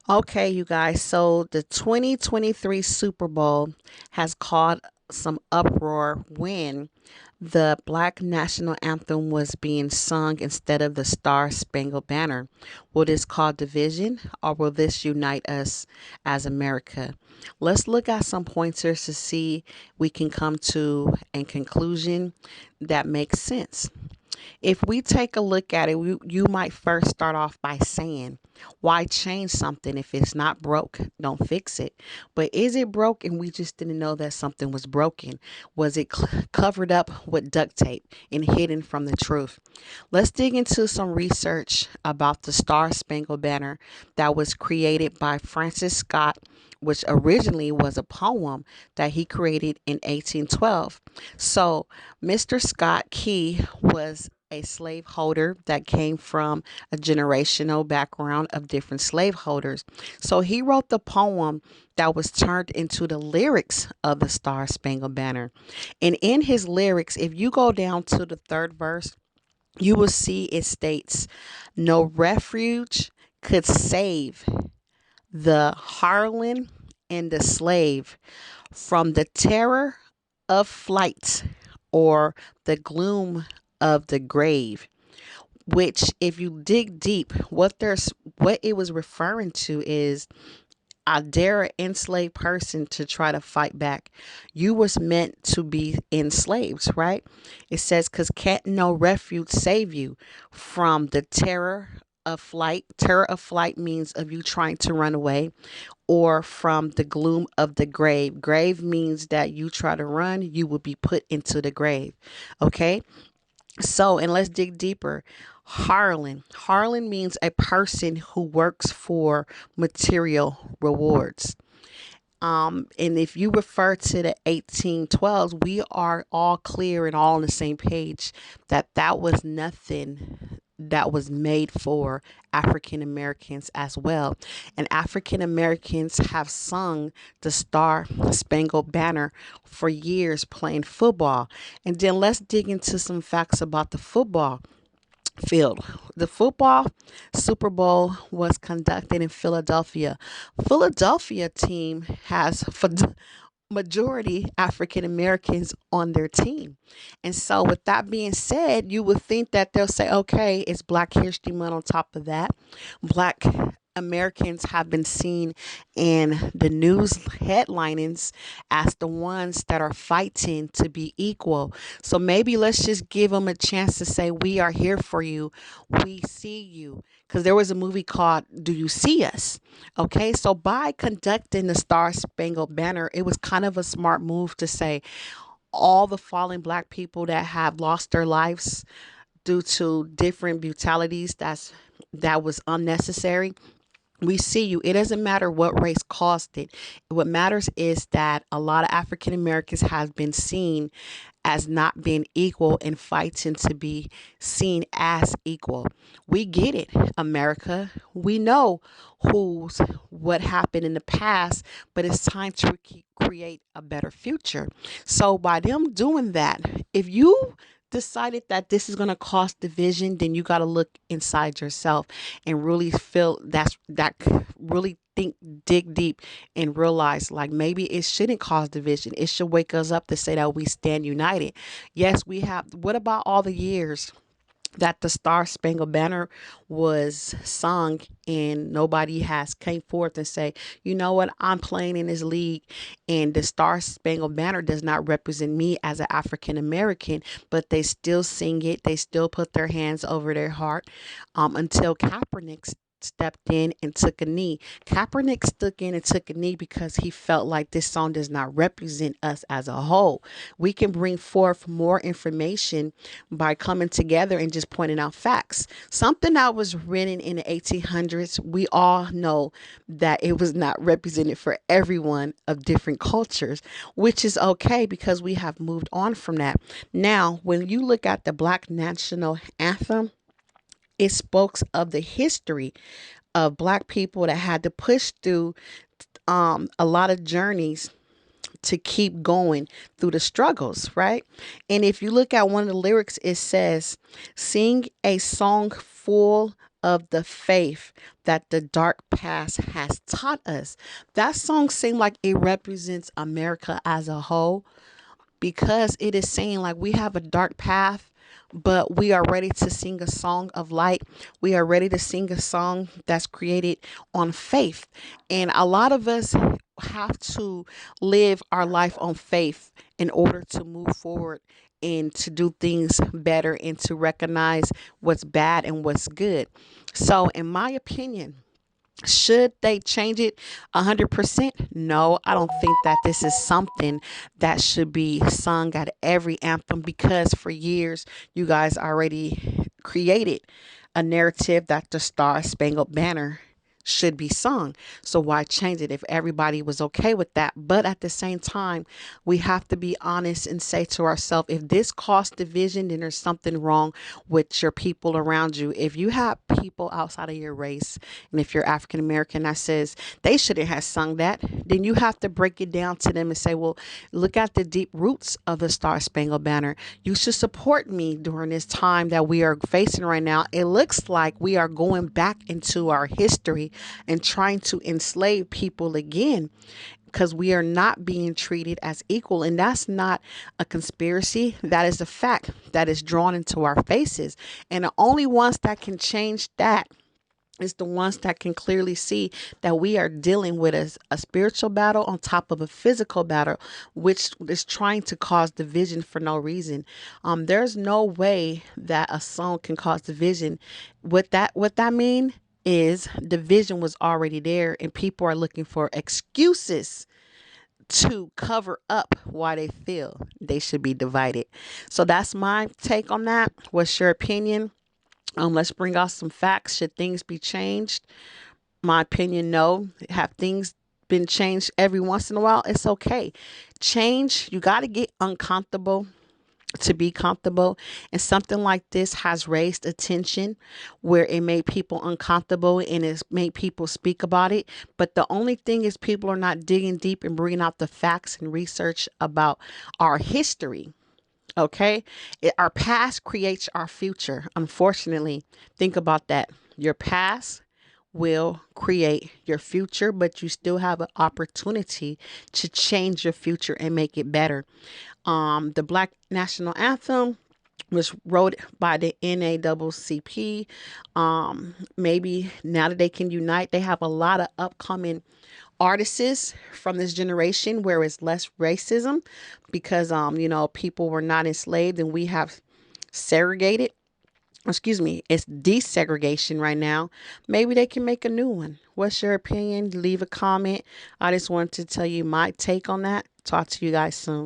Okay, you guys. So the 2023 Super Bowl has caused some uproar when the Black National Anthem was being sung instead of the Star Spangled Banner. Will this cause division or will this unite us as America? Let's look at some pointers to see we can come to a conclusion that makes sense. If we take a look at it, you might first start off by saying, why change something if it's not broke? Don't fix it. But is it broke and we just didn't know that something was broken? Was it covered up with duct tape and hidden from the truth? Let's dig into some research about the Star Spangled Banner that was created by Francis Scott, which originally was a poem that he created in 1812. So, Mr. Scott Key was a slaveholder that came from a generational background of different slaveholders. So he wrote the poem that was turned into the lyrics of the Star Spangled Banner. And in his lyrics, if you go down to the third verse, you will see it states, no refuge could save the hireling and the slave from the terror of flight or the gloom of the grave, which if you dig deep, what it was referring to is I dare an enslaved person to try to fight back. You was meant to be enslaved, right? It says, because can't no refuge save you from the terror of flight. Terror of flight means of you trying to run away, or from the gloom of the grave. Grave means that you try to run, you will be put into the grave. Okay? So, and let's dig deeper. Harlan. Harlan means a person who works for material rewards. And if you refer to the 1812s, we are all clear and all on the same page that that was nothing that was made for African Americans as well. And African Americans have sung the Star Spangled Banner for years playing football. And then let's dig into some facts about the football field. The football Super Bowl was conducted in Philadelphia. Philadelphia team has for majority African Americans on their team. And so with that being said, you would think that they'll say, okay, it's Black History Month on top of that. Black Americans have been seen in the news headlinings as the ones that are fighting to be equal. So maybe let's just give them a chance to say, we are here for you. We see you. Because there was a movie called Do You See Us? Okay, so by conducting the Star Spangled Banner, it was kind of a smart move to say all the fallen Black people that have lost their lives due to different brutalities that was unnecessary. We see you. It doesn't matter what race caused it. What matters is that a lot of African Americans have been seen as not being equal and fighting to be seen as equal. We get it, America. We know who's what happened in the past, but it's time to create a better future. So by them doing that, if you decided that this is going to cause division, then you got to look inside yourself and really feel that really think, dig deep and realize like maybe it shouldn't cause division. It should wake us up to say that we stand united. Yes, we have. What about all the years that the Star Spangled Banner was sung and nobody has came forth and say, you know what, I'm playing in this league and the Star Spangled Banner does not represent me as an African American, but they still sing it. They still put their hands over their heart until Kaepernick stepped in and took a knee. Kaepernick stuck in and took a knee because he felt like this song does not represent us as a whole. We can bring forth more information by coming together and just pointing out facts. Something that was written in the 1800s, we all know that it was not represented for everyone of different cultures, which is okay because we have moved on from that. Now, when you look at the Black National Anthem, it spoke of the history of Black people that had to push through a lot of journeys to keep going through the struggles, right? And if you look at one of the lyrics, it says, sing a song full of the faith that the dark past has taught us. That song seemed like it represents America as a whole, because it is saying like we have a dark path, but we are ready to sing a song of light. We are ready to sing a song that's created on faith. And a lot of us have to live our life on faith in order to move forward and to do things better and to recognize what's bad and what's good. So, in my opinion, should they change it 100%? No, I don't think that this is something that should be sung at every anthem, because for years you guys already created a narrative that the Star Spangled Banner should be sung. So why change it if everybody was okay with that? But at the same time, we have to be honest and say to ourselves, if this caused division, then there's something wrong with your people around you. If you have people outside of your race, and if you're African American that says they shouldn't have sung that, then you have to break it down to them and say, well, look at the deep roots of the Star Spangled Banner. You should support me during this time that we are facing right now. It looks like we are going back into our history and trying to enslave people again, because we are not being treated as equal. And that's not a conspiracy. That is a fact that is drawn into our faces. And the only ones that can change that is the ones that can clearly see that we are dealing with a spiritual battle on top of a physical battle, which is trying to cause division for no reason. There's no way that a song can cause division. What that mean is division was already there, and people are looking for excuses to cover up why they feel they should be divided. So that's my take on that. What's your opinion? Let's bring out some facts. Should things be changed? My opinion, no. Have things been changed every once in a while? It's okay. Change, you got to get uncomfortable to be comfortable. And something like this has raised attention where it made people uncomfortable and it's made people speak about it. But the only thing is, people are not digging deep and bringing out the facts and research about our history. Okay. Our past creates our future. Unfortunately, think about that. Your past will create your future, but you still have an opportunity to change your future and make it better. The Black National Anthem was wrote by the NAACP. Maybe now that they can unite, they have a lot of upcoming artists from this generation where it's less racism, because people were not enslaved and we have segregated. Excuse me, it's desegregation right now. Maybe they can make a new one. What's your opinion? Leave a comment. I just wanted to tell you my take on that. Talk to you guys soon.